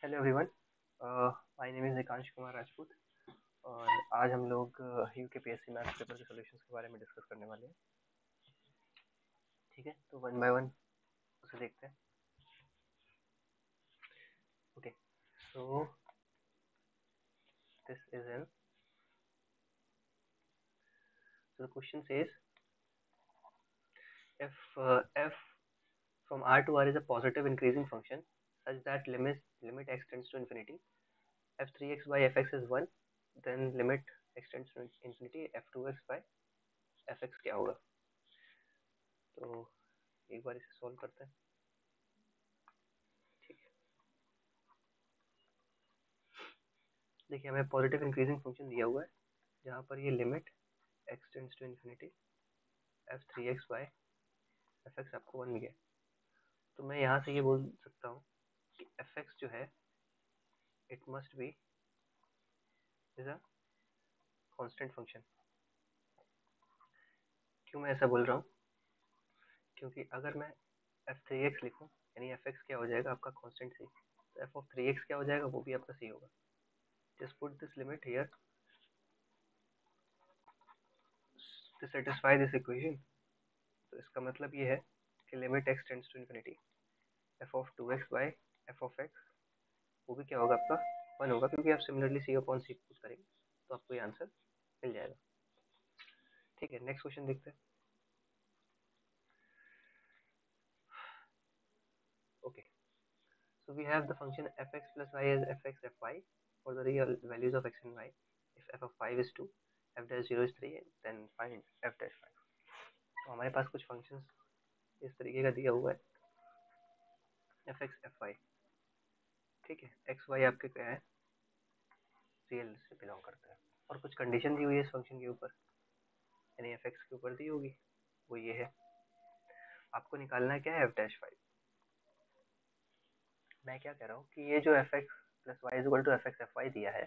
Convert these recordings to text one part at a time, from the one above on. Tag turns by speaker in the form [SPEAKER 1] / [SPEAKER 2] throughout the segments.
[SPEAKER 1] Hello everyone. My name is Ekansh Kumar Rajput और आज हम लोग यूकेपीएससी मैथ्स पेपर के सॉल्यूशंस के बारे में डिस्कस करने वाले हैं। ठीक है, तो वन बाय वन उसे देखते हैं। Okay, so this is an so the question says if f from r to r is a positive increasing function such that limit x tends to infinity, f3x by fx is 1, then limit x tends to infinity, f2x by fx क्या होगा। तो एक बार इसे solve करते हैं। ठीक है, देखिए हमें पॉजिटिव इंक्रीजिंग फंक्शन दिया हुआ है जहाँ पर ये limit x tends to infinity f3x by fx आपको 1 मिला। तो मैं यहाँ से ये बोल सकता हूँ कि fx जो है it must be is a constant function. क्यों मैं ऐसा बोल रहा हूँ? क्योंकि अगर मैं f3x लिखूँ यानी fx क्या हो जाएगा आपका कांस्टेंट c, तो f ऑफ 3x क्या हो जाएगा वो भी आपका c होगा। Just put this limit here to satisfy this equation. तो इसका मतलब ये है कि limit x tends to infinity f of 2x by f of x वो भी क्या होगा आपका 1 होगा, क्योंकि आप similarly c upon c put करेंगे तो आपको ये आंसर मिल जाएगा। ठीक है, नेक्स्ट क्वेश्चन देखते हैं। Okay, so we have the function fx plus y as fx fy for the real values of x and y. If f of 5 is 2, f dash 0 is 3, then find f dash 5. तो हमारे पास कुछ functions इस तरीके का दिया हुआ है fx fy। ठीक है, एक्स वाई आपके क्या है, रियल से बिलोंग करते हैं और कुछ कंडीशन दी हुई है इस फंक्शन के ऊपर, यानी fx के ऊपर दी होगी, वो ये है आपको निकालना है क्या है f dash 5। मैं क्या कह रहा हूँ कि ये जो fx plus Y is equal to F X F Y दिया है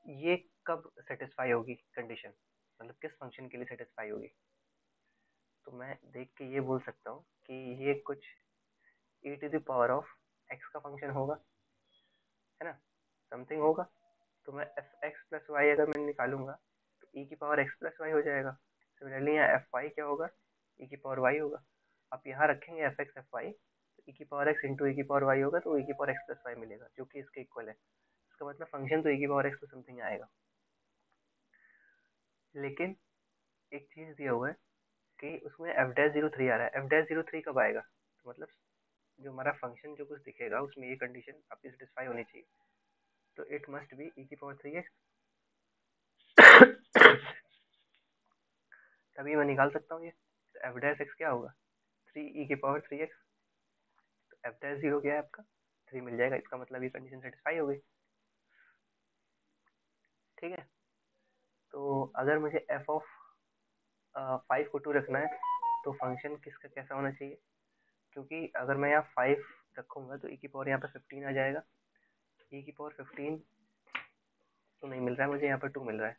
[SPEAKER 1] ये कब सेटिस्फाई होगी कंडीशन, मतलब किस फंक्शन के लिए सेटिस्फाई होगी। तो मैं देख के ये बोल सकता हूँ कि ये कुछ e to the power of x का फंक्शन होगा, है ना, समथिंग होगा। तो मैं एफ एक्स प्लस वाई अगर मैं निकालूंगा तो e की पावर x प्लस वाई हो जाएगा। सिमिलरली यहाँ एफ वाई क्या होगा, e की पावर y होगा। आप यहाँ रखेंगे एफ एक्स एफ वाई तो e की पावर x इंटू e की पावर y होगा, तो e की पावर x प्लस वाई मिलेगा जो कि इसके इक्वल है। इसका मतलब फंक्शन तो e की पावर x तो समथिंग आएगा। लेकिन एक चीज़ दिया हुआ है कि उसमें एफ डैश 03 आ रहा है। एफ डैश 03 कब आएगा, तो मतलब जो हमारा फंक्शन जो कुछ दिखेगा उसमें ये कंडीशन आपकी सेटिस्फाई होनी चाहिए। तो इट मस्ट बी ई की पावर 3x। तभी मैं निकाल सकता हूँ ये। तो एफ डैश एक्स क्या होगा 3 ई की पावर 3x। तो एफ डैश 0 क्या है आपका 3 मिल जाएगा। इसका मतलब ये कंडीशन सेटिस्फाई हो गई। ठीक है, तो अगर मुझे एफ ऑफ 5 को 2 रखना है तो फंक्शन किसका कैसा होना चाहिए, क्योंकि अगर मैं यहाँ 5 रखूँगा तो ई की पावर यहाँ पर 15 आ जाएगा। ई की पावर 15 तो नहीं मिल रहा है मुझे, यहाँ पर 2 मिल रहा है,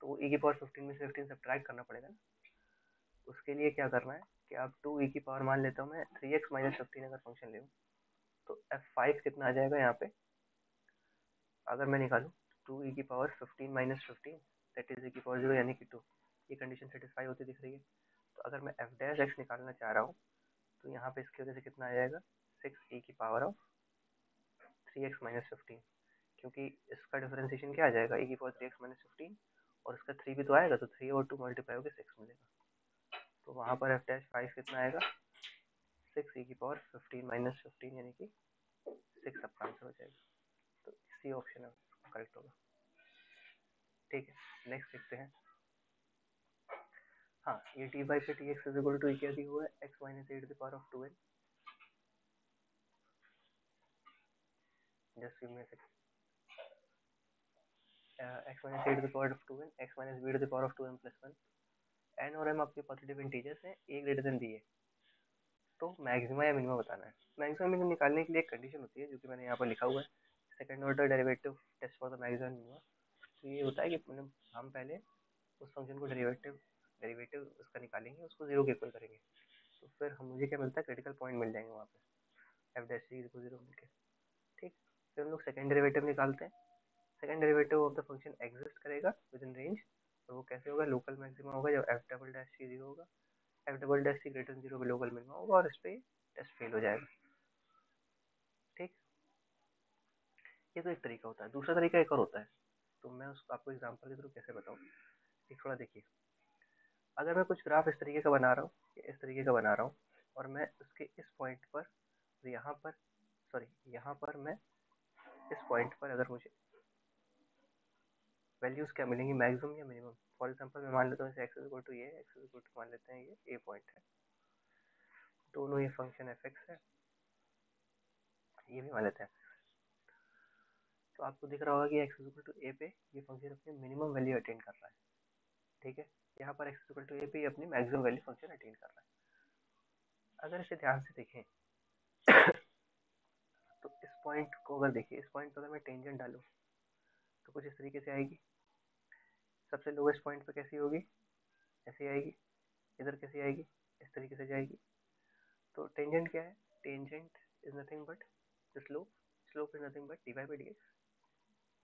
[SPEAKER 1] तो ई की पावर 15 में से 15 सब्ट्रैक्ट करना पड़ेगा ना। उसके लिए क्या करना है कि आप 2 ई की पावर मान लेता हूँ मैं 3x माइनस 15 अगर फंक्शन ले तो f5 कितना आ जाएगा यहाँ पे, अगर मैं निकालूँ 2 ई की पावर 15 माइनस 15 दैट इज ई की पावर 0 यानी कि 2। ये कंडीशन सेटिस्फाई होती दिख रही है। तो अगर मैं एफ डैश एक्स निकालना चाह रहा हूँ तो यहाँ पे इसकी वजह से कितना आ जाएगा 6 ई की पावर ऑफ 3x माइनस 15, क्योंकि इसका डिफरेंशिएशन क्या आ जाएगा ई की पावर 3x माइनस 15 और इसका 3 भी तो आएगा, तो 3 और 2 मल्टीप्लाई होकर 6 मिलेगा। तो वहाँ पर एफ डैश 5 कितना आएगा 6 ई की पावर 15 माइनस 15 यानी कि 6 आपका आंसर हो जाएगा। तो सी ऑप्शन करेक्ट होगा। ठीक है, नेक्स्ट देखते हैं। हाँ, ये टी बाई पे T X is equal to क्या दिया हुआ है x minus A to the power of 2n। Just give me a second. X minus A to the power of 2n, X minus B to the power of 2m plus 1। N और M आपके positive integers हैं, A greater than B है। तो maxima या minima बताना है। Maxima minimum निकालने के लिए एक कंडीशन होती है जो कि मैंने यहाँ पर लिखा हुआ है, second order derivative test for the maxima minima. तो ये होता है कि मतलब हम पहले उस फंक्शन को डेरिवेटिव उसका निकालेंगे, उसको जीरो के इक्वल करेंगे, तो फिर हम मुझे क्या मिलता है क्रिटिकल पॉइंट मिल जाएंगे वहाँ पे एफ डैश 0 मिल के। ठीक, फिर हम लोग सेकेंड डेरिवेटिव निकालते हैं। Second derivative of the function exist करेगा विद इन रेंज, और वो कैसे होगा, लोकल मैक्सिमा होगा जब F double dash C zero होगा, F double dash C greater than zero पे लोकल मिनिमा होगा, और इस पर टेस्ट फेल हो जाएगा। ठीक, ये तो एक तरीका होता है। दूसरा तरीका एक और होता है, तो मैं उसको आपको एग्जांपल के थ्रू कैसे बताऊँ, एक थोड़ा देखिए। अगर मैं कुछ ग्राफ इस तरीके का बना रहा हूँ, इस तरीके का बना रहा हूँ, और मैं उसके इस पॉइंट पर, यहाँ पर, सॉरी यहाँ पर मैं इस पॉइंट पर अगर मुझे वैल्यूज क्या मिलेंगी, मैक्सिमम या मिनिमम। फॉर एग्जांपल मैं मान लेता हूँ एक्स इज इक्वल टू ये, एक्स इज इक्वल टू मान लेते हैं ये ए पॉइंट है, दोनों ये फंक्शन एफ एक्स है, ये भी मान लेते हैं। तो आपको दिख रहा होगा कि एक्स इज इक्वल टू ए पे ये फंक्शन अपनी मिनिमम वैल्यू अटेन कर रहा है। ठीक है, यहाँ पर एक्स इज इक्वल टू ए पे अपनी मैक्सिमम वैल्यू फंक्शन अटेन कर रहा है। अगर इसे ध्यान से देखें तो इस पॉइंट को अगर देखिए, इस पॉइंट पर अगर मैं टेंजेंट डालूँ तो कुछ इस तरीके से आएगी। सबसे लोवेस्ट पॉइंट पर कैसी होगी, ऐसी आएगी। इधर कैसी आएगी, इस तरीके से जाएगी। तो टेंजेंट क्या है, tangent is nothing but slope, slope is nothing but D Y by D X,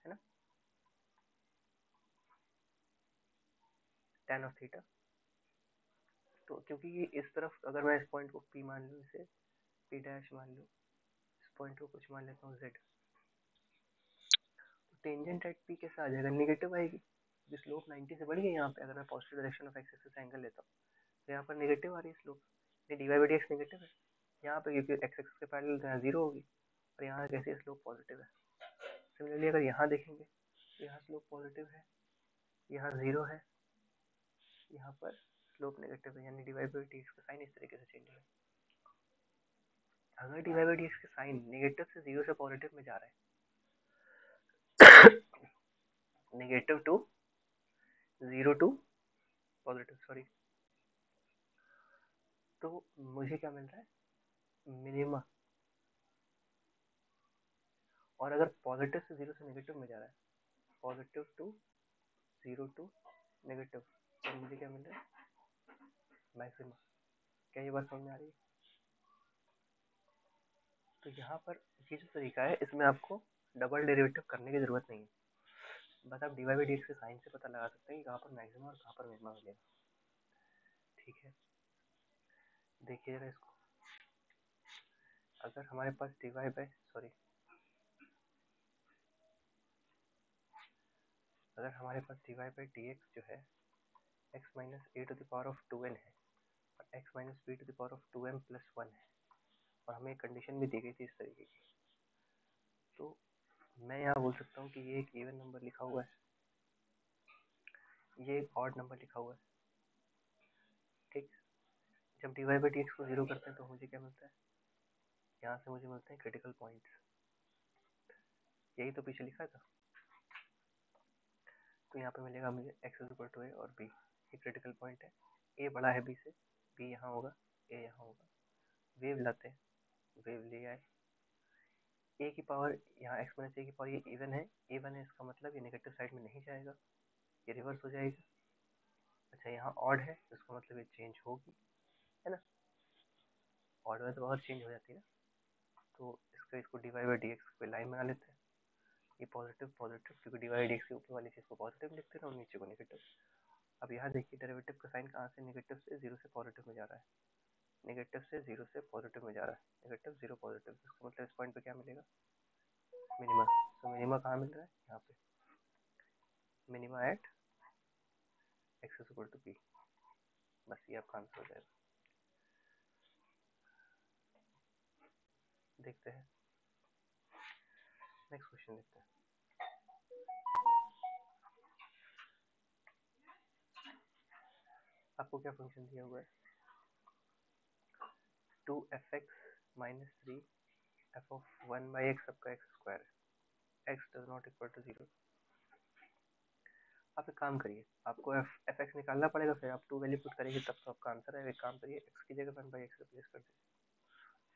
[SPEAKER 1] है ना, tan ऑफ थीटा। तो क्योंकि ये इस तरफ, अगर मैं इस पॉइंट को P मान लूँ, इसे P डैश मान लूँ, इस पॉइंट को कुछ मान लेता हूँ Z, तो टेंजेंट एट P कैसा आ जाएगा, नेगेटिव आएगी। जो स्लोप 90 से बढ़ गई यहाँ पे, अगर मैं positive direction of x axis angle लेता हूँ तो यहाँ पर नेगेटिव आ रही है स्लोप, ये D Y by D X negative है यहाँ पे, क्योंकि एक्स एक्सिस के पैरेलल तो यहाँ जीरो होगी, और यहाँ कैसे स्लोप पॉजिटिव है। सिमिलरली अगर यहाँ देखेंगे तो यहाँ स्लोप पॉजिटिव है, यहाँ जीरो है, यहाँ पर स्लोप नेगेटिव है, यानी D Y by D X का साइन इस तरीके से चेंज है। अगर D Y by D X का साइन नेगेटिव से जीरो से पॉजिटिव में जा रहा है negative to zero to positive, sorry, तो मुझे क्या मिल रहा है, मिनिमा। और अगर पॉजिटिव से जीरो से नेगेटिव में जा रहा है, positive to zero to negative, तो मुझे क्या मिल रहा है, मैक्सिमा। क्या ये बात समझ में आ रही है। तो यहाँ पर ये जो तरीका है, इसमें आपको डबल डेरिवेटिव करने की जरूरत नहीं है, बस आप D Y by D X के साइन से पता लगा सकते हैं कि कहाँ पर मैक्सिमा और कहाँ पर मिनिमा मिलेगा। ठीक है, देखिए जरा इसको, अगर हमारे पास डी वाई बाई, सॉरी, अगर हमारे पास D Y by D X जो है x minus A to the power of 2n है, और x minus B to the power of 2m plus 1 है, और हमें एक कंडीशन भी दी गई थी इस तरीके की, तो मैं यहाँ बोल सकता हूँ कि ये एक इवन नंबर लिखा हुआ है, ये एक ऑड नंबर लिखा हुआ है। ठीक, जब D Y by D X को जीरो करते हैं तो मुझे क्या मिलता है, यहाँ से मुझे मिलते हैं क्रिटिकल पॉइंट्स, यही तो पीछे लिखा था। तो यहाँ पे मिलेगा मुझे एक्स इज इक्वल टू ए और बी, ये क्रिटिकल पॉइंट है, ए बड़ा है बी से, बी यहाँ होगा, ए यहाँ होगा। वेव लाते हैं, वेव ले आए, ए की पावर यहाँ एक्स माइनस ए की पावर, ये इवन है, इवन है इसका मतलब ये नेगेटिव साइड में नहीं जाएगा, ये रिवर्स हो जाएगा। अच्छा, यहाँ ऑड है, इसका मतलब ये चेंज होगी, है ना, ऑड में तो बहुत चेंज हो जाती है ना। तो इसको D Y by D X पे लाइन बना लेते हैं, ये पॉजिटिव पॉजिटिव, क्योंकि डी वाई डी एक्स के ऊपर वाली चीज़ को पॉजिटिव लिखते हैं और नीचे को नेगेटिव। अब यहाँ देखिए डेरिवेटिव का साइन कहाँ से नेगेटिव से जीरो से पॉजिटिव में जा रहा है, नेगेटिव से जीरो से पॉजिटिव में जा रहा है, नेगेटिव जीरो पॉजिटिव, इसका मतलब इस पॉइंट पे क्या मिलेगा, मिनिमा। तो मिनिमा कहाँ मिल रहा है, यहाँ पे, minima at X is equal to P. बस ये आपका आंसर हो जाएगा। देखते हैं नेक्स्ट क्वेश्चन, देखते हैं। आपको क्या फंक्शन दिया हुआ है, 2f(x minus 3) f (1 by x) सबका x स्क्वायर है, x does not equal to 0। आप एक काम करिए, आपको एफ एक्स निकालना पड़ेगा, फिर आप 2 वैल्यू पुट करेंगे तब तो आपका आंसर है। एक काम करिए, x की जगह 1 by x रिप्लेस कर दीजिए,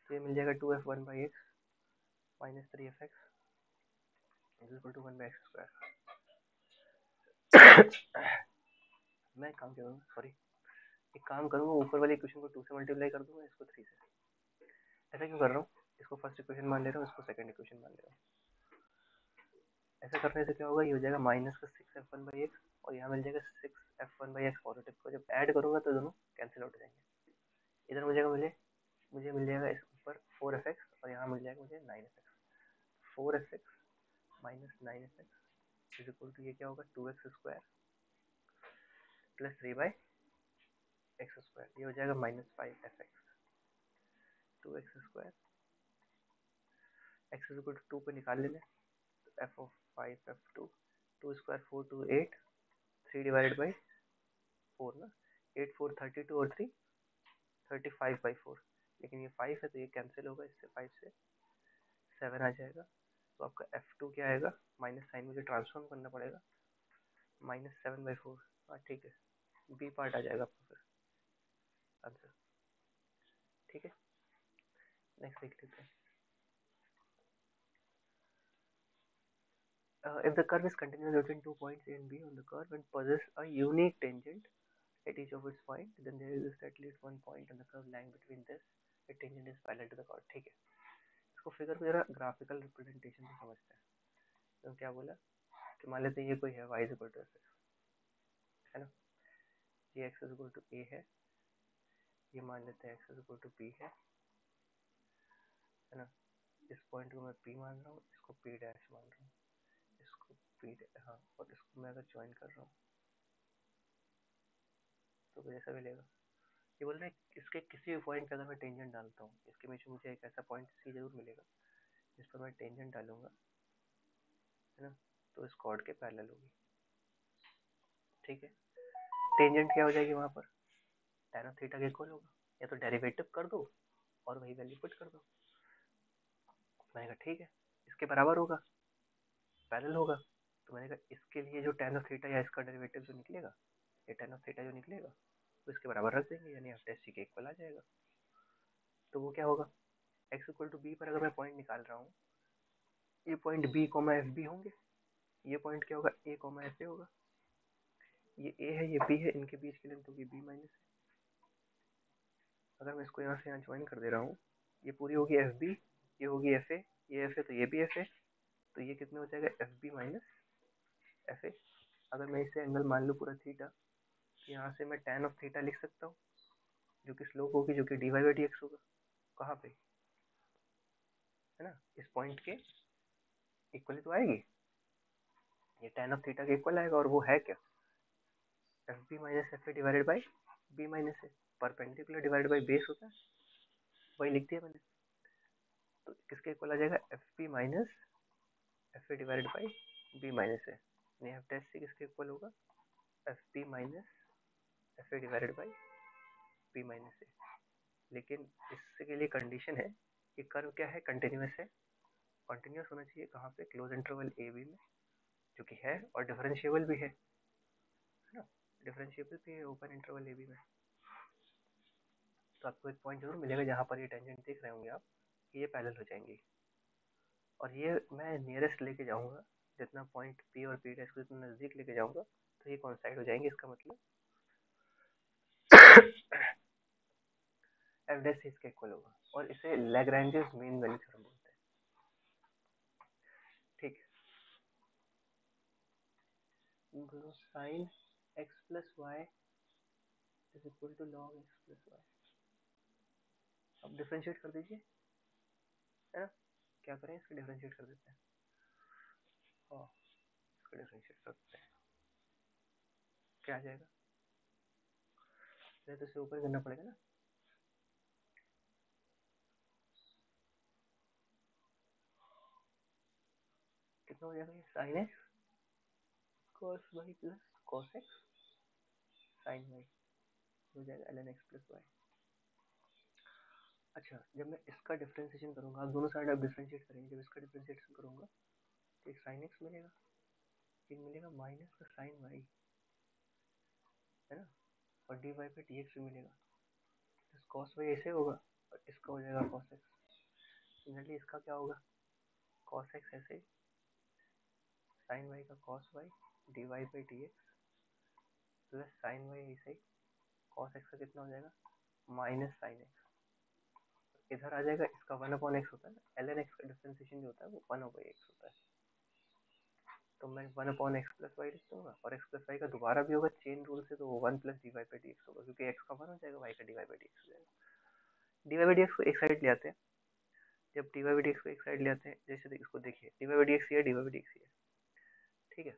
[SPEAKER 1] तो ये मिल जाएगा 2f(1 by x minus 3f(x) is equal to 1 by x square. मैं काम करूँगा, सॉरी, एक काम करूँगा, ऊपर वाले इक्वेशन को 2 से मल्टीप्लाई कर दूंगा, इसको 3 से। ऐसा क्यों कर रहा हूँ, इसको फर्स्ट इक्वेशन मान ले रहा हूँ, इसको सेकंड इक्वेशन मान ले रहा हूँ। ऐसा करने से क्या होगा, ये हो जाएगा माइनस का 6f1/x और यहाँ मिल जाएगा 6f1/x पॉजिटिव को जब ऐड करूँगा तो दोनों कैंसिल आउट हो जाएंगे। इधर मुझे मिल जाएगा इस ऊपर 4f(x) और यहाँ मिल जाएगा मुझे 9f(x). 4f(x) minus 9f(x) is equal to ये क्या होगा 2x² प्लस 3/x²। ये हो जाएगा -5f(x). 2x² x is equal to 2 को निकाल लेंगे तो f(5f2) 2 स्क्वायर 4 2 8 3 डिवाइडेड बाई 4 ना, 8 4 32 और 3 35/4। लेकिन ये 5 है तो ये कैंसिल होगा, इससे 5 से 7 आ जाएगा। तो आपका f2 क्या आएगा, माइनस साइन मुझे ट्रांसफॉर्म करना पड़ेगा, -7/4। हाँ ठीक है, बी पार्ट आ जाएगा आपका फिर आंसर। ठीक है, नेक्स्ट देख लेते हैं। If the curve is continuous between 2 points A and B on the curve and possess a unique tangent at each of its point, then there is at least one point on the curve lying between this a tangent is parallel to the chord। ठीक है, इसको figure को जरा graphical representation से समझते हैं। तो क्या बोला कि मान लेते हैं ये कोई है y is equal to F है ना, ये x is equal to a है, ये मान लेते हैं x is equal to b है ना। इस पॉइंट को मैं p मान रहा हूँ, इसको p डैश मान रहा हूँ, इसको p हाँ, और इसको मैं अगर ज्वाइन कर रहा हूँ तो कुछ ऐसा मिलेगा। ये बोल रहे हैं इसके किसी भी पॉइंट पे अगर मैं टेंजेंट डालता हूँ, इसके बीच में मुझे एक ऐसा पॉइंट सी जरूर मिलेगा जिस पर मैं टेंजेंट डालूंगा है ना, तो इस कॉर्ड के पैरेलल होगी। ठीक है, टेंजेंट क्या हो जाएगी वहाँ पर, tan ऑफ थीटा के इक्वल होगा, या तो डेरिवेटिव कर दो और वही वैल्यू पुट कर दो। मैंने कहा ठीक है, इसके बराबर होगा, पैरेलल होगा। तो मैंने कहा इसके लिए जो tan ऑफ थीटा या इसका डेरिवेटिव जो निकलेगा, ये tan ऑफ थीटा जो निकलेगा तो इसके बराबर रख देंगे, यानी एफ सी के इक्वल आ जाएगा। तो वो क्या होगा, x इक्वल टू बी पर अगर मैं पॉइंट निकाल रहा हूँ, ये point B comma F B होंगे, ये पॉइंट क्या होगा ए कोमा एफ ए होगा, ये ए है ये बी है, इनके बीच की लेंथ होगी बी माइनस ए। अगर मैं इसको यहाँ से यहाँ ज्वाइन कर दे रहा हूँ, ये पूरी होगी एफ बी, ये होगी एफ ए, ये एफ ए तो ये भी एफ ए, तो ये कितने हो जाएगा F B minus F A. अगर मैं इसे एंगल मान लूँ पूरा थीटा, तो यहाँ से मैं tan ऑफ थीटा लिख सकता हूँ, जो कि स्लोप होगी, जो कि D Y by D X होगा, कहाँ पे है ना, इस पॉइंट के इक्वल तो आएगी, ये tan ऑफ थीटा के इक्वल आएगा। और वो है क्या, F B minus F A divided by B minus A, perpendicular divided by base होता है, वही लिख दिया मैंने। तो किसके इक्वल आ जाएगा, F B minus F A divided by B minus A, यानी एफ डैश सी किसके इक्वल होगा, F B minus F A divided by B minus A. लेकिन इसके लिए कंडीशन है कि कर्व क्या है, कंटिन्यूस है, कंटिन्यूस होना चाहिए कहाँ पे, क्लोज इंटरवल ए बी में, जो कि है, और डिफरेंशिएबल भी है ना, डिफरेंशिएबल भी है ओपन इंटरवल ए बी में। तो आपको एक पॉइंट जरूर मिलेगा जहाँ पर ये टेंजेंट देख रहे होंगे आप, कि ये पैरेलल हो जाएंगी। और ये मैं नियरेस्ट लेके जाऊँगा, जितना पॉइंट पी और पी डैश को जितना नज़दीक लेके जाऊँगा तो ये कॉन्साइड हो जाएंगे, इसका मतलब एफ डैश इसके इक्वल होगा, और इसे लैग्रैंजेस मीन वैल्यू थ्योरम बोलते हैं। ठीक है, sine X plus Y is equal to log X plus Y. अब डिफरेंशिएट कर दीजिए, है ना, क्या करें, इसको डिफरेंशिएट कर देते हैं। हाँ, इसको डिफरेंशिएट कर देते हैं, क्या आ जाएगा, तो इसे ऊपर करना पड़ेगा ना, कितना हो जाएगा ये, sine X cos Y plus cos X sine Y हो जाएगा L N X plus Y. अच्छा, जब मैं इसका डिफरेंशिएशन करूंगा, आप दोनों साइड आप डिफरेंशिएट करेंगे, जब इसका डिफरेंशिएशन करूंगा तो एक साइन एक्स मिलेगा, एक मिलेगा माइनस का साइन वाई, है ना, और डी वाई पे डी एक्स भी मिलेगा, तो कॉस वाई ऐसे होगा और इसका हो जाएगा कॉस एक्स। सिमिलरली इसका क्या होगा, कॉस एक्स ऐसे, साइन वाई का cos Y D Y by D X plus sine Y ऐसे ही, कॉस एक्स का कितना हो जाएगा माइनस साइन एक्स, इधर आ जाएगा, इसका 1/x होता है ना, एल एन एक्स का डिफरेंशिएशन जो होता है वो 1/x होता है। तो मैं 1/x+y लिख दूंगा, और x+y का दोबारा भी होगा चेन रूल से, तो वो 1+dy/dx होगा, क्योंकि x का 1 हो जाएगा, y का dy/dx हो जाएगा। dy/dx को एक साइड ले आते हैं। जब dy/dx को एक साइड ले आते हैं, जैसे इसको देखिए, dy/dx ये है, dy/dx ये है, ठीक है।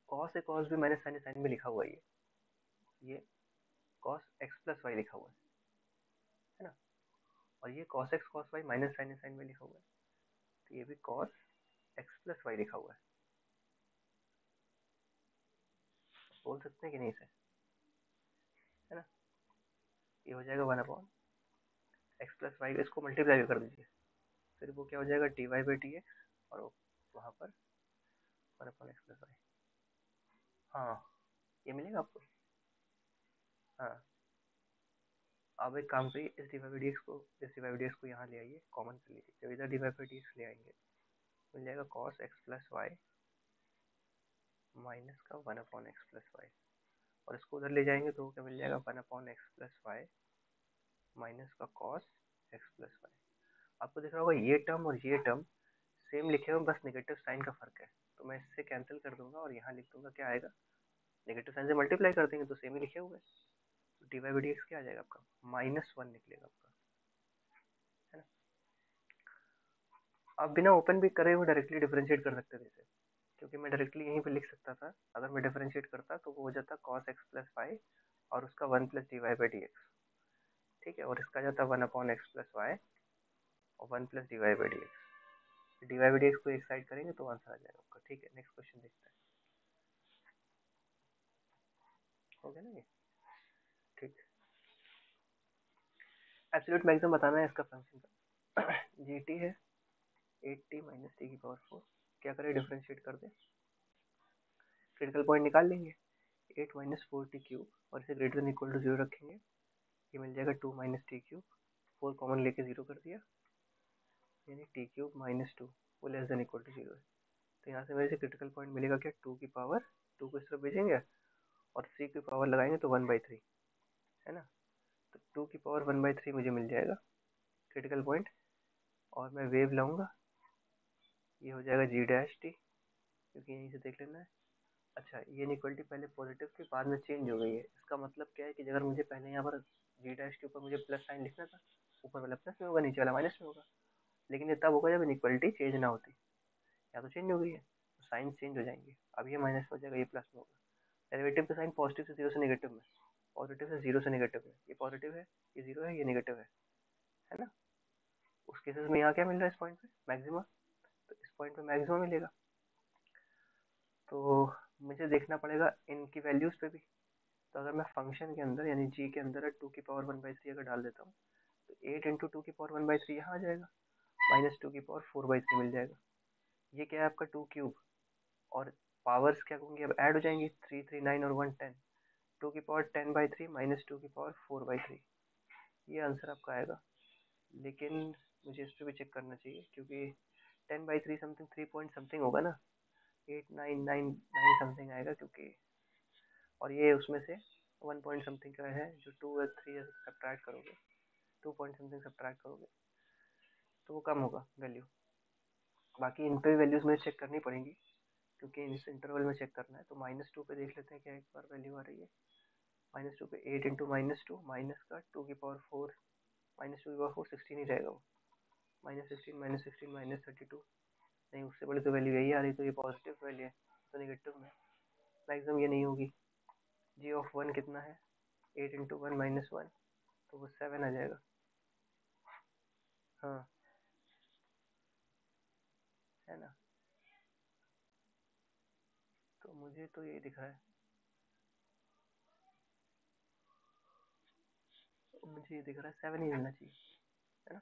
[SPEAKER 1] cos है, cos भी मैंने साइन में लिखा हुआ है, ये cos x+y लिखा हुआ है ना, और ये cos x cos y minus sine में लिखा हुआ है, तो ये भी cos x+y लिखा हुआ है। बोल सकते हैं कि नहीं इसे, है ना। ये हो जाएगा 1/x+y, इसको मल्टीप्लाई कर दीजिए, फिर वो क्या हो जाएगा dy/dx, और वहाँ पर 1/x+y। हाँ, ये मिलेगा आपको। हाँ, अब एक काम करिए, इस dy/dx को यहाँ ले आइए, कॉमन कर लीजिए। जब इधर dy/dx ले आएंगे, मिल जाएगा cos x+y माइनस का 1/x+y, और इसको उधर ले जाएंगे तो क्या मिल जाएगा 1/x+y माइनस का cos x+y। आपको दिख रहा होगा ये टर्म और ये टर्म सेम लिखे हुए, बस नेगेटिव साइन का फर्क है, तो मैं इससे कैंसिल कर दूंगा और यहाँ लिख दूंगा, क्या आएगा, नेगेटिव साइन से मल्टीप्लाई कर देंगे तो सेम ही लिखे हुए, तो dy/dx क्या आ जाएगा आपका, -1 निकलेगा आपका, है ना। आप बिना ओपन भी करे हुए डायरेक्टली डिफरेंशिएट कर सकते थे इसे, क्योंकि मैं डायरेक्टली यहीं पे लिख सकता था, अगर मैं डिफरेंशिएट करता तो वो हो जाता cos x+y और उसका 1+dy/dx, ठीक है, और इसका जाता 1/x+y और 1+dy/dx। dy/dx को एक साइड करेंगे तो आंसर आ जाएगा आपका, ठीक है। नेक्स्ट क्वेश्चन देखते हैं, हो गया ना ये, ठीक। एब्सोल्यूट मैक्सिमम बताना है इसका फंक्शन का। gt है 8t - t⁴, क्या करें, डिफरेंशिएट कर दें, क्रिटिकल पॉइंट निकाल लेंगे, 8 - 4t³ और इसे ग्रेटर देन इक्वल टू 0 रखेंगे, ये मिल जाएगा 2 - t³, 4 कॉमन लेके 0 कर दिया, यानी t³ - 2 वो लेस देन इक्वल टू 0 है, तो यहाँ से मेरे से क्रिटिकल पॉइंट मिलेगा क्या, 2 की पावर 2 को इस तरफ भेजेंगे और 3 की पावर लगाएंगे तो 1/3, है ना, तो 2 की पावर 1/3 मुझे मिल जाएगा क्रिटिकल पॉइंट, और मैं वेव लाऊंगा, ये हो जाएगा g', क्योंकि यहीं से देख लेना है। अच्छा, ये इनइक्वालिटी पहले पॉजिटिव थी, बाद में चेंज हो गई है, इसका मतलब क्या है कि अगर मुझे पहले यहाँ पर g' के ऊपर मुझे प्लस साइन लिखना था, ऊपर वाला प्लस में होगा, नीचे वाला माइनस में होगा, लेकिन ये तब होगा जब इनइक्वालिटी चेंज ना होती, या तो चेंज हो गई है तो साइन चेंज हो जाएंगे, अब ये माइनस हो जाएगा, ये प्लस में होगा, डेरिवेटिव का साइन पॉजिटिव से 0 से नेगेटिव में, पॉजिटिव से 0 से नेगेटिव में, ये पॉजिटिव है, ये 0 है, ये नेगेटिव है ना। उस केसेस में यहाँ क्या मिल रहा है, इस पॉइंट पे मैक्सिमम, तो इस पॉइंट पे मैक्सिमम मिलेगा, तो मुझे देखना पड़ेगा इनकी वैल्यूज पे भी। तो अगर मैं फंक्शन के अंदर यानी g के अंदर 2 की पावर 1/3 अगर डाल देता हूँ, तो 8 इंटू 2 की पावर 1/3 यहाँ आ जाएगा, -2 की पावर 4/3 मिल जाएगा, ये क्या है आपका 2³, और पावर्स क्या होंगी अब ऐड हो जाएंगी, 3 3 9 और 1 10, 2 की पावर 10/3 -2 की पावर 4/3, ये आंसर आपका आएगा। लेकिन मुझे इस पर भी चेक करना चाहिए, क्योंकि 10/3 समथिंग 3 पॉइंट समथिंग होगा ना, 8999 समथिंग आएगा, क्योंकि और ये उसमें से 1 पॉइंट समथिंग का है, जो 2 और 3 सब्ट्रैक्ट करोगे, 2 पॉइंट समथिंग सब्ट्रैक्ट करोगे तो वो कम होगा वैल्यू। बाकी इन पे वैल्यूज़ मुझे चेक करनी पड़ेंगी, क्योंकि इस इंटरवल में चेक करना है, तो -2 पे देख लेते हैं क्या एक बार वैल्यू आ रही है, -2 पे 8 इंटू -2 माइनस का 2 की पावर 4, -2 की पावर 4 16 ही रहेगा वो, -16 -16 -32, नहीं उससे बड़ी तो वैल्यू यही आ रही, तो ये पॉजिटिव वैल्यू है, तो नेगेटिव में मैक्सिमम ये नहीं होगी। g(1) कितना है, 8 इंटू 1 -1, तो वो 7 आ जाएगा। हाँ, है ना, तो मुझे तो ये दिख रहा है, मुझे ये दिख रहा है 7 ही मिलना चाहिए, है ना।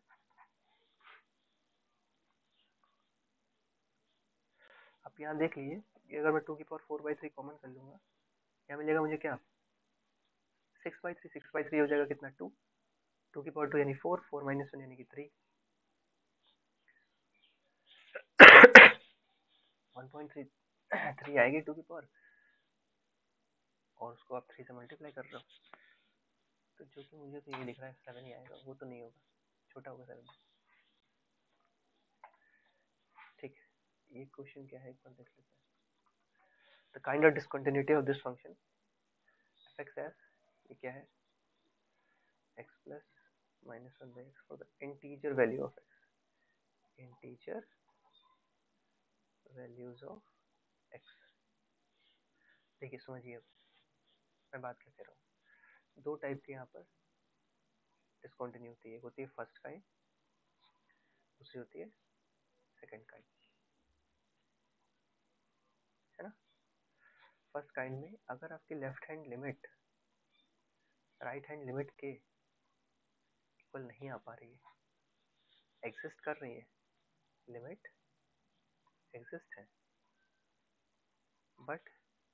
[SPEAKER 1] आप यहाँ देख लीजिए कि अगर मैं 2 की पावर 4/3 कॉमन कर लूँगा, क्या मिलेगा मुझे, क्या 6/3 हो जाएगा, कितना 2, 2 की पावर 2 यानी 4, 4 - 1 यानी कि 3, 1.3 आएगी 2 की पावर, और उसको आप 3 से मल्टीप्लाई कर रहे हो, तो जो कि मुझे तो ये दिख रहा है 7 ही आएगा, वो तो नहीं होगा, छोटा होगा 7, ठीक है। ये क्वेश्चन क्या है एक बार देख लेते हैं। The kind of discontinuity of this function F x S, ये क्या है, x plus minus one by x for the integer value of x, integer values of x. देखिए समझिए अब मैं बात क्या कह रहा हूँ। दो टाइप की यहाँ पर डिसकंटिन्यूटी, एक होती है फर्स्ट काइंड, दूसरी होती है सेकंड काइंड, है ना। फर्स्ट काइंड में अगर आपकी left hand limit right hand limit के इक्वल नहीं आ पा रही है, एग्जिस्ट कर रही है, लिमिट एग्जिस्ट है but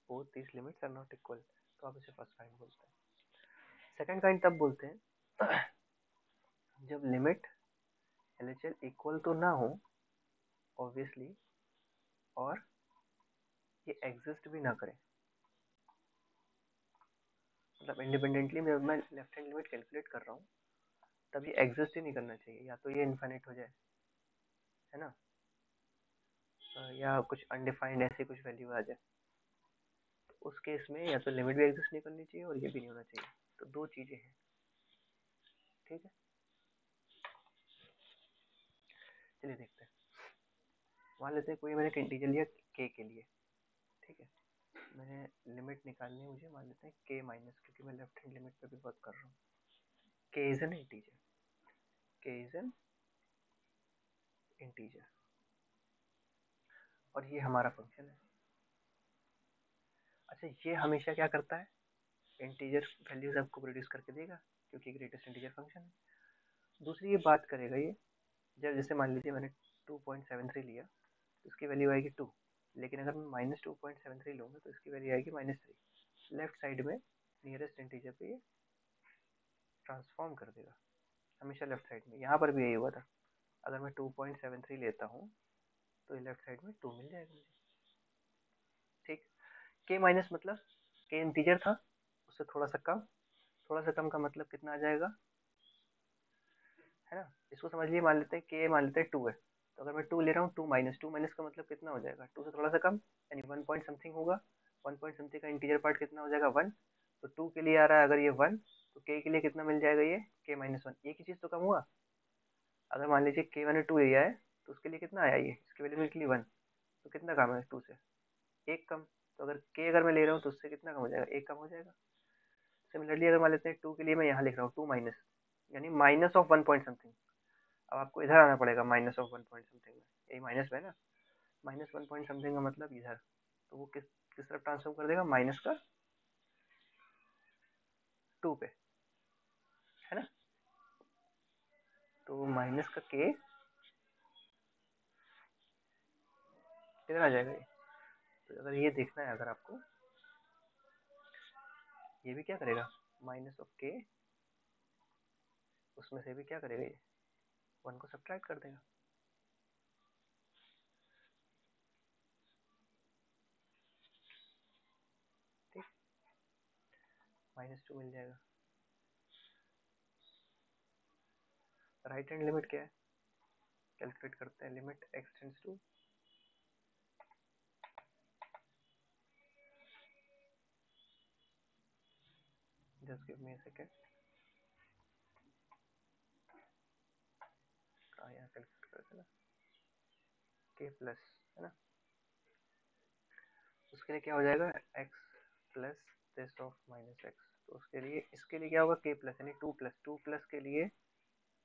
[SPEAKER 1] both these limits are not equal, तो आप इसे फर्स्ट काइंड बोलते हैं। सेकंड काइंड तब बोलते हैं जब लिमिट एलएचएल इक्वल तो ना हो ऑब्वियसली, और ये एग्जिस्ट भी ना करे, मतलब इंडिपेंडेंटली मैं लेफ्ट हैंड लिमिट कैलकुलेट कर रहा हूँ तब ये एग्जिस्ट ही नहीं करना चाहिए, या तो ये इन्फिनिट हो जाए, है ना, या कुछ अनडिफाइंड ऐसी कुछ वैल्यू आ जाए, तो उस केस में या तो लिमिट भी एग्जिस्ट नहीं करनी चाहिए और ये भी नहीं होना चाहिए। तो दो चीजें हैं, ठीक है। चलिए देखते हैं। मान लेते हैं कोई मैंने एक इंटीजर लिया के लिए, ठीक है, मैंने लिमिट निकालनी है मुझे, मान लेते हैं के माइनस, क्योंकि मैं लेफ्ट हैंड लिमिट पे भी वर्क कर रहा हूँ। के इज एन इंटीजर, के इज एन इंटीजर, और ये हमारा फंक्शन है। अच्छा, ये हमेशा क्या करता है, इंटीजर वैल्यूज आपको प्रोड्यूस करके देगा क्योंकि ग्रेटेस्ट इंटीजर फंक्शन है। दूसरी ये बात करेगा ये, जब जैसे मान लीजिए मैंने 2.73 लिया तो इसकी वैल्यू आएगी 2, लेकिन अगर मैं माइनस 2.73 लूँगा तो इसकी वैल्यू आएगी -3। लेफ्ट साइड में नियरेस्ट इंटीजर पे ये ट्रांसफॉर्म कर देगा हमेशा लेफ्ट साइड में। यहाँ पर भी यही हुआ था, अगर मैं 2.73 लेता हूँ तो ये लेफ्ट साइड में 2 मिल जाएगा मुझे, ठीक। के माइनस मतलब के इंटीजर था उससे थोड़ा सा कम, थोड़ा सा कम का मतलब कितना आ जाएगा, है ना। इसको समझ लिए, मान लेते हैं के, मान लेते हैं 2 है, तो अगर मैं 2 ले रहा हूँ, 2 माइनस का मतलब कितना हो जाएगा, 2 से थोड़ा सा कम, यानी 1 पॉइंट समथिंग होगा। 1 पॉइंट समथिंग का इंटीजर पार्ट कितना हो जाएगा, 1। तो 2 के लिए आ रहा है अगर ये 1, तो के लिए कितना मिल जाएगा, ये के माइनस 1। एक ही चीज़ तो कम हुआ। अगर मान लीजिए के मैंने 2 लिया है तो उसके लिए कितना आया, ये इसकी वैल्यू निकली 1, तो कितना कम है 2 से, एक कम। तो अगर के अगर मैं ले रहा हूँ तो उससे कितना कम हो जाएगा, एक कम हो जाएगा। सिमिलरली अगर मान लेते हैं 2 के लिए मैं यहाँ लिख रहा हूँ 2 माइनस, यानी माइनस ऑफ 1 पॉइंट समथिंग। अब आपको इधर आना पड़ेगा माइनस ऑफ 1 पॉइंट समथिंग में, यही माइनस में है ना, माइनस 1 पॉइंट समथिंग का मतलब इधर, तो वो किस किस तरफ ट्रांसफॉर्म कर देगा, माइनस का 2 पे, है ना। तो माइनस का के किधर आ जाएगा ये। तो अगर ये देखना है अगर आपको, ये भी क्या करेगा, माइनस ऑफ के, उसमें से भी क्या करेगा ये 1 को सब्ट्रैक्ट कर देगा, ठीक, -2 मिल जाएगा। राइट हैंड लिमिट क्या है, कैलकुलेट करते हैं, limit X tends to, just give me a second, कहाँ यहाँ कैलकुलेट करते हैं ना, के प्लस, है ना, उसके लिए क्या हो जाएगा, x plus this of minus x. तो उसके लिए इसके लिए क्या होगा, के प्लस, यानी 2 प्लस, 2 प्लस के लिए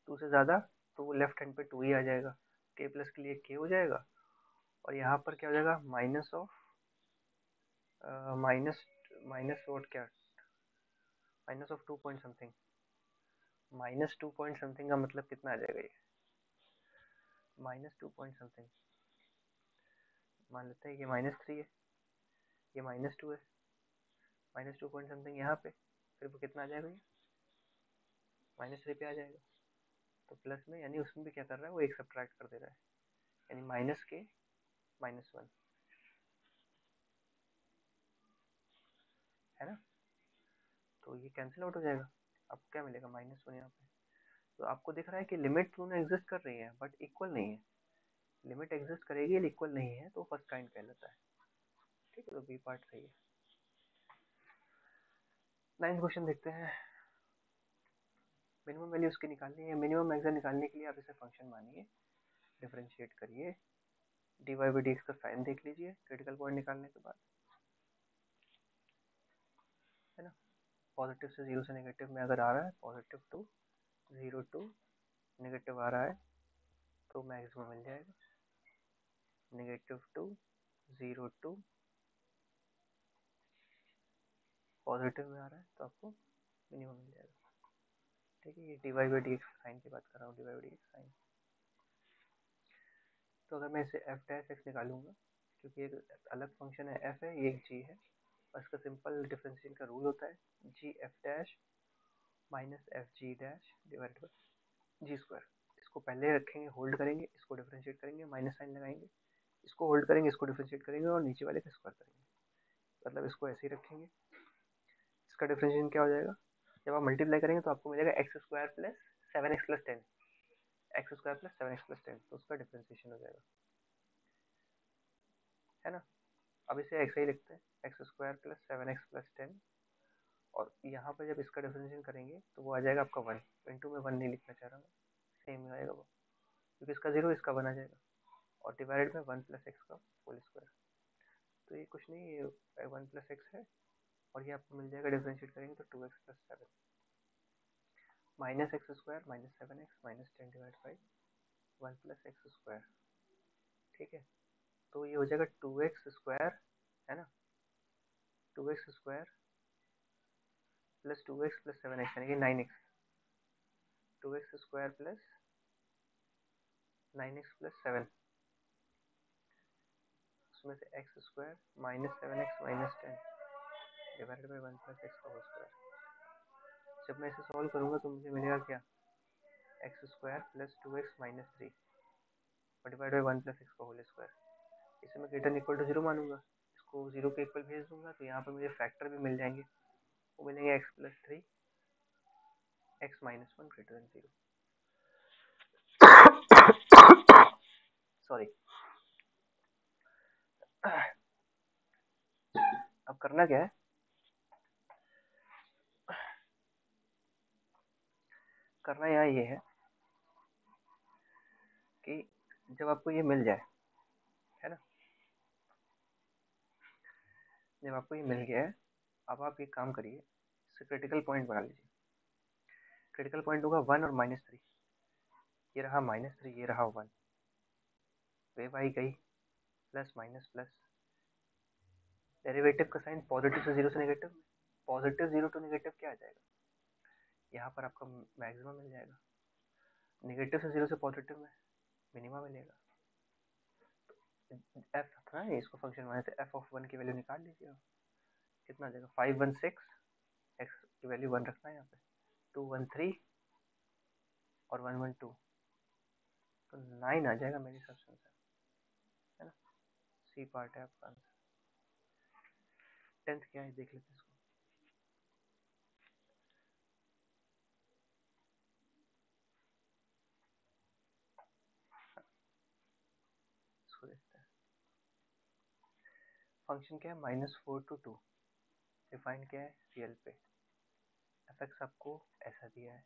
[SPEAKER 1] 2 से ज़्यादा तो वो लेफ्ट हैंड पे 2 ही आ जाएगा, के प्लस के लिए के हो जाएगा, और यहाँ पर क्या हो जाएगा, minus of minus minus what क्या, minus of 2 point something, minus 2 point something का मतलब कितना आ जाएगा ये, -2 पॉइंट समथिंग, मान लेते हैं ये -3 है, ये -2 है, -2 पॉइंट समथिंग यहाँ पे, फिर वो कितना आ जाएगा, ये -3 पे आ जाएगा। तो प्लस में, यानी उसमें भी क्या कर रहा है वो एक सब्ट्रैक्ट कर दे रहा है, यानी माइनस के -1, है ना। तो ये कैंसिल आउट हो जाएगा, आपको क्या मिलेगा, -1 यहाँ पे। तो आपको दिख रहा है कि लिमिट दोनों एग्जिस्ट कर रही है बट इक्वल नहीं है, लिमिट एग्जिस्ट करेगी या इक्वल नहीं है तो फर्स्ट काइंड कहलाता है। ठीक है, तो बी पार्ट सही है। 9th क्वेश्चन देखते हैं। मिनिमम वैल्यू उसकी निकालनी है। मिनिमम मैक्सिमम निकालने के लिए आप इसे फंक्शन मानिए, डिफरेंशिएट करिए, dy बाई डी एक्स का साइन देख लीजिए क्रिटिकल पॉइंट निकालने के बाद, है ना। पॉजिटिव से जीरो से नेगेटिव में अगर आ रहा है, positive to zero to negative आ रहा है तो मैक्सिमम मिल जाएगा। Negative to zero to positive में आ रहा है तो आपको मिनिमम मिल जाएगा। ठीक है, ये D Y by D X sign की बात कर रहा हूँ, D Y by D X sign. तो अगर मैं इसे एफ डैश एक्स निकालूंगा, क्योंकि एक अलग फंक्शन है एफ है, ये एक जी है, और इसका सिंपल डिफरेंशिएशन का रूल होता है G F dash minus F G dash divide by G square. इसको पहले रखेंगे, होल्ड करेंगे, इसको डिफरेंशिएट करेंगे, माइनस साइन लगाएंगे, इसको होल्ड करेंगे, इसको डिफरेंशिएट करेंगे और नीचे वाले का स्क्वायर करेंगे। मतलब इसको ऐसे ही रखेंगे। इसका डिफरेंशिएशन क्या हो जाएगा, जब आप मल्टीप्लाई करेंगे तो आपको मिलेगा x square plus 7x plus 10, x square plus 7x plus 10, तो उसका डिफरेंशिएशन हो जाएगा, है ना। अब इसे ऐसे ही लिखते हैं, x square plus 7x plus 10, और यहाँ पर जब इसका डिफरेंशिएशन करेंगे तो वो आ जाएगा आपका 1 इंटू में 1 नहीं लिखना चाह रहा हूँ, सेम ही आएगा वो, क्योंकि इसका जीरो इसका 1 आ जाएगा, और डिवाइडेड में 1 प्लस एक्स का होल स्क्वायर। तो ये कुछ नहीं, ये 1 प्लस एक्स है, और ये आपको मिल जाएगा, डिफरेंशिएट करेंगे तो 2x plus 7 minus x square minus 7x minus 10 divide by 1 plus x square. ठीक है, तो ये हो जाएगा 2x स्क्वायर, है ना, 2x square plus 2x plus 7x यानी कि 9x, 2x square plus 9x plus 7, उसमें से x square minus 7x minus 10 divided by 1 plus x का होल स्क्वायर। जब मैं इसे सॉल्व करूँगा तो मुझे मिलेगा क्या, x square plus 2x minus 3 और डिवाइड बाई 1 प्लस एक्स का होल स्क्वायर। इसे मैं ग्रेटर इक्वल टू जीरो मानूंगा, इसको जीरो के इक्वल भेज दूंगा, तो यहाँ पर मुझे फैक्टर भी मिल जाएंगे, वो मिलेंगे x plus 3 x minus 1 greater than zero. Sorry. अब करना क्या है, करना यहाँ ये है कि जब आपको ये मिल जाए, है ना, जब आपको ये मिल गया है, अब आप एक काम करिए, इससे क्रिटिकल पॉइंट बना लीजिए। क्रिटिकल पॉइंट होगा 1 और माइनस 3, ये रहा माइनस 3, ये रहा 1, वेव आई गई, प्लस माइनस प्लस, डेरिवेटिव का साइन पॉजिटिव से जीरो से negative, positive zero to negative क्या आ जाएगा, यहाँ पर आपका मैक्सिमम मिल जाएगा, नेगेटिव से जीरो से पॉजिटिव में मिनिमम मिलेगा। एफ था ना, इसको फंक्शन माने थे, एफ ऑफ 1 की वैल्यू निकाल लीजिए आप, कितना आ जाएगा 516, एक्स की वैल्यू 1 रखना है यहाँ पे, 213 और 112, तो 9 आ जाएगा मेरे हिसाब से, है ना। सी पार्ट है आपका आंसर। 10th क्या है देख लेते हैं इसको, इसको देखते हैं। फंक्शन क्या है, -4 to 2, डिफाइन क्या है रियल पे, एफ एक्स आपको ऐसा दिया है,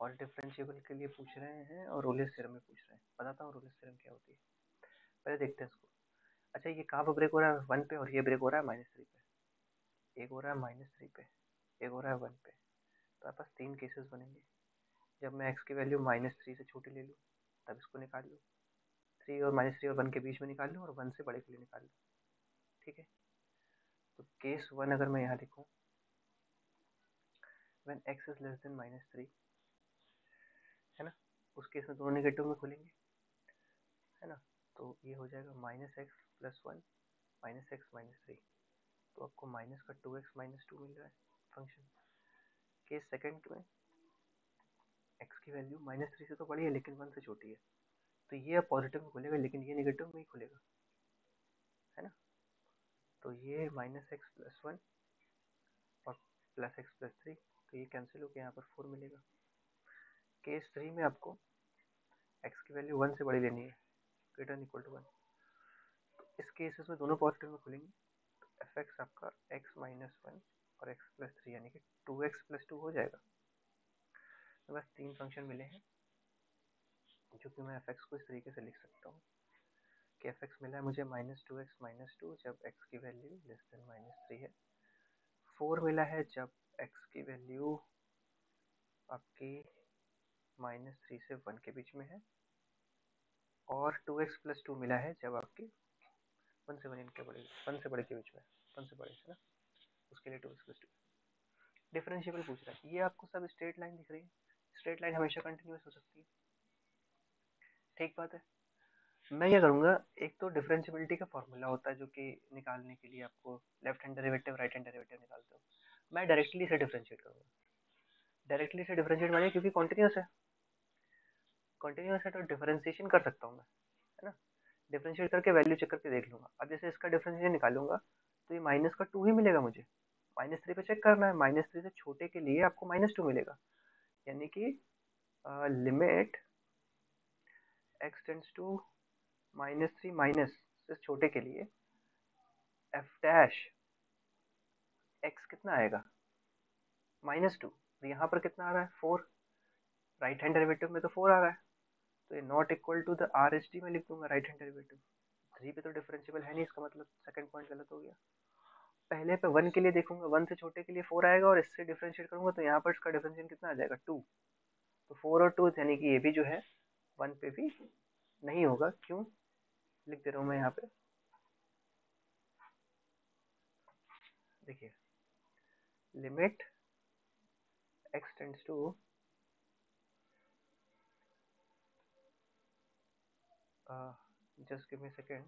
[SPEAKER 1] और डिफरेंशिएबल के लिए पूछ रहे हैं और रोलेस थ्योरम में पूछ रहे हैं। बताता हूँ रोलेस थ्योरम क्या होती है, पहले देखते हैं इसको। अच्छा, ये कहाँ पर ब्रेक हो रहा है, 1 पे, और ये ब्रेक हो रहा है -3 पे, एक हो रहा है -3 पे, एक हो रहा है 1 पे, तो आपके पास 3 केसेस बनेंगे। जब मैं x की वैल्यू -3 से छोटी ले लूँ तब इसको निकाल लूँ, 3 और -3 और 1 के बीच में निकाल लूँ, और 1 से बड़े के लिए निकाल लूँ। ठीक है, तो केस 1 अगर मैं यहाँ लिखूँ, when x is less than -3, है ना, उस केस में दोनों नेगेटिव में खुलेंगे, है ना, तो ये हो जाएगा -x प्लस 1 -x -3, तो आपको माइनस का 2x -2 मिल रहा है फंक्शन। केस सेकंड में x की वैल्यू -3 से तो बड़ी है लेकिन 1 से छोटी है, तो ये अब पॉजिटिव में खुलेगा लेकिन ये नेगेटिव में ही खुलेगा, है ना। तो ये -x प्लस 1 और प्लस एक्स प्लस 3, तो ये कैंसिल होकर यहाँ पर 4 मिलेगा। केस 3 में आपको एक्स की वैल्यू 1 से बड़ी लेनी है, ग्रेटर देन इक्वल टू 1। तो इस केसेस में दोनों पॉजिटिव में खुलेंगे, तो एफ एक्स आपका x माइनस 1 और x प्लस 3 यानी कि 2x प्लस 2 हो जाएगा। तो बस 3 फंक्शन मिले हैं जो कि मैं एफ एक्स को इस तरीके से लिख सकता हूँ कि एफ एक्स मिला है मुझे -2x माइनस 2 जब x की वैल्यू लेस देन -3 है। 4 मिला है जब x की वैल्यू आपकी -3 से 1 के बीच में है, और 2x प्लस 2 मिला है जब आपकी 1 से बड़े के बीच में, 1 से बड़े है ना, उसके लिए 2x प्लस 2 डिफरेंशिएबल पूछ रहा है। ये आपको सब स्ट्रेट लाइन दिख रही है, स्ट्रेट लाइन हमेशा कंटिन्यूस हो सकती है, ठीक बात है। मैं क्या करूँगा, एक तो डिफरेंशिएबिलिटी का फॉर्मूला होता है जो कि निकालने के लिए आपको left hand derivative right hand derivative निकालते हो, मैं डायरेक्टली से डिफरेंशिएट करूँगा। डायरेक्टली से डिफरेंशिएट मानिए क्योंकि कॉन्टिन्यूस है तो डिफरेंशिएशन कर सकता हूँ मैं, है ना। डिफरेंशिएट करके वैल्यू चेक करके देख लूँगा। अब जैसे इसका डिफरेंशिएशन निकालूंगा तो ये माइनस का 2 ही मिलेगा मुझे, -3 पे चेक करना है, -3 से छोटे के लिए आपको -2 मिलेगा, यानी कि limit x tends to -3 minus से छोटे के लिए एफ डैश x कितना आएगा -2। तो यहाँ पर कितना आ रहा है 4, राइट हैंड डेरिवेटिव में तो 4 आ रहा है, तो ये not equal to the R H D में लिख दूंगा राइट हैंड डेरिवेटिव। 3 पे तो डिफरेंशिएबल है नहीं, इसका मतलब सेकंड पॉइंट गलत हो गया। पहले पे 1 के लिए देखूंगा, 1 से छोटे के लिए 4 आएगा और इससे डिफरेंशिएट करूंगा तो यहाँ पर इसका डिफरेंशिएशन कितना आ जाएगा 2। तो 4 और 2 यानी कि ये भी जो है 1 पे भी नहीं होगा। क्यों लिख दे रहा हूँ मैं यहाँ पे, देखिए limit x tends to just give me second,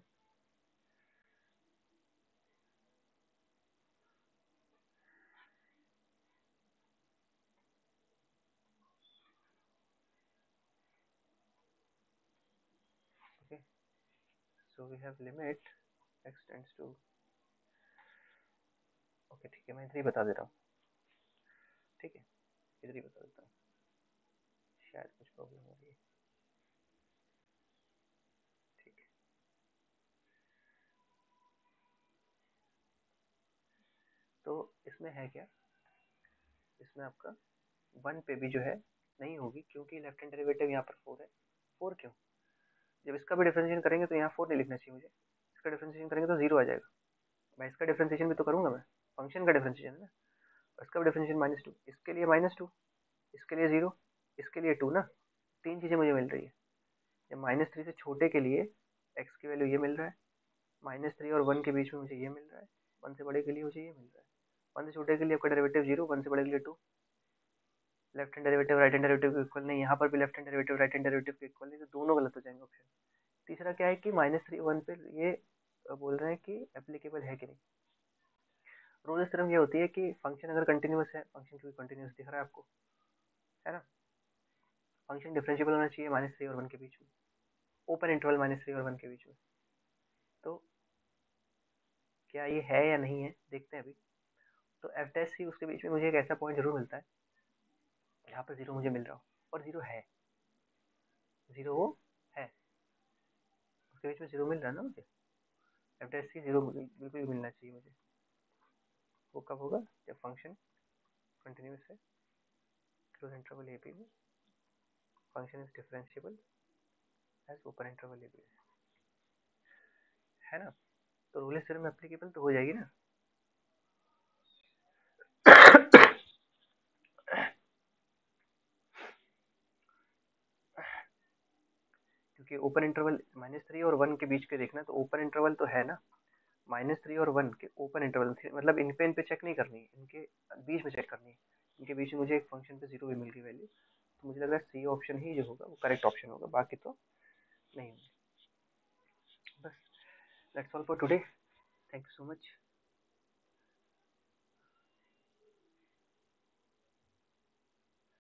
[SPEAKER 1] okay. So we have limit x tends to, okay ठीक है, मैं इधर ही बता दे रहा हूँ, ठीक है इधर ही बता देता हूँ, शायद कुछ प्रॉब्लम हो रही है, ठीक है। तो इसमें है क्या, इसमें आपका 1 पे भी जो है नहीं होगी क्योंकि लेफ्ट हैंड डेरिवेटिव यहाँ पर 4 है। 4 क्यों, जब इसका भी डिफरेंशिएशन करेंगे तो यहाँ 4 नहीं लिखना चाहिए मुझे, इसका डिफरेंशिएशन करेंगे तो 0 आ जाएगा। मैं इसका डिफरेंशिएशन भी तो करूँगा, मैं फंक्शन का डिफरेंशिएशन है ना, इसका भी डिफरेंशिएशन -2, इसके लिए -2, इसके लिए 0, इसके लिए 2 ना, 3 चीज़ें मुझे मिल रही है। जब -3 से छोटे के लिए x की वैल्यू ये मिल रहा है, -3 और 1 के बीच में मुझे ये मिल रहा है, 1 से बड़े के लिए मुझे ये मिल रहा है, 1 से छोटे के लिए आपका डेरिवेटिव 0, 1 से बड़े के लिए 2, left hand derivative right hand derivative के इक्वल नहीं, यहाँ पर भी left hand derivative right hand derivative के इक्वल नहीं, तो दोनों गलत हो जाएंगे ऑप्शन। तीसरा क्या है कि -3 1 पे ये बोल रहे हैं कि एप्लीकेबल है कि नहीं। रोल्स थ्योरम ये होती है कि फंक्शन अगर कंटिन्यूस है, फंक्शन क्योंकि कंटिन्यूस दिख रहा है आपको, है ना, फंक्शन डिफरेंशिएबल होना चाहिए -3 और 1 के बीच में, ओपन इंटरवल -3 और 1 के बीच में। तो क्या ये है या नहीं है देखते हैं अभी। तो एफ डैश सी उसके बीच में मुझे एक ऐसा पॉइंट जरूर मिलता है जहाँ पर 0 मुझे मिल रहा हो, और 0 है, 0 वो है, उसके बीच में 0 मिल रहा है ना मुझे, एफ डैश सी 0 बिल्कुल भी मिलना चाहिए मुझे। वो कब होगा, जब फंक्शन कंटिन्यूस है, क्लोज इंटरवल ए बी में, function is differentiable as open interval A B, है ना। तो रोल्स थ्योरम एप्लीकेबल तो हो जाएगी ना। क्योंकि ओपन इंटरवल -3 और 1 के बीच के देखना, तो ओपन इंटरवल तो है ना, -3 और 1 के ओपन इंटरवल, मतलब इन पे चेक नहीं करनी है, इनके बीच में चेक करनी है, इनके बीच में मुझे एक फंक्शन पे 0 भी मिल गई वैल्यू, तो मुझे लग रहा है सी ऑप्शन ही जो होगा वो करेक्ट ऑप्शन होगा, बाकी तो नहीं होगा। बस that's all for today, thank you so much.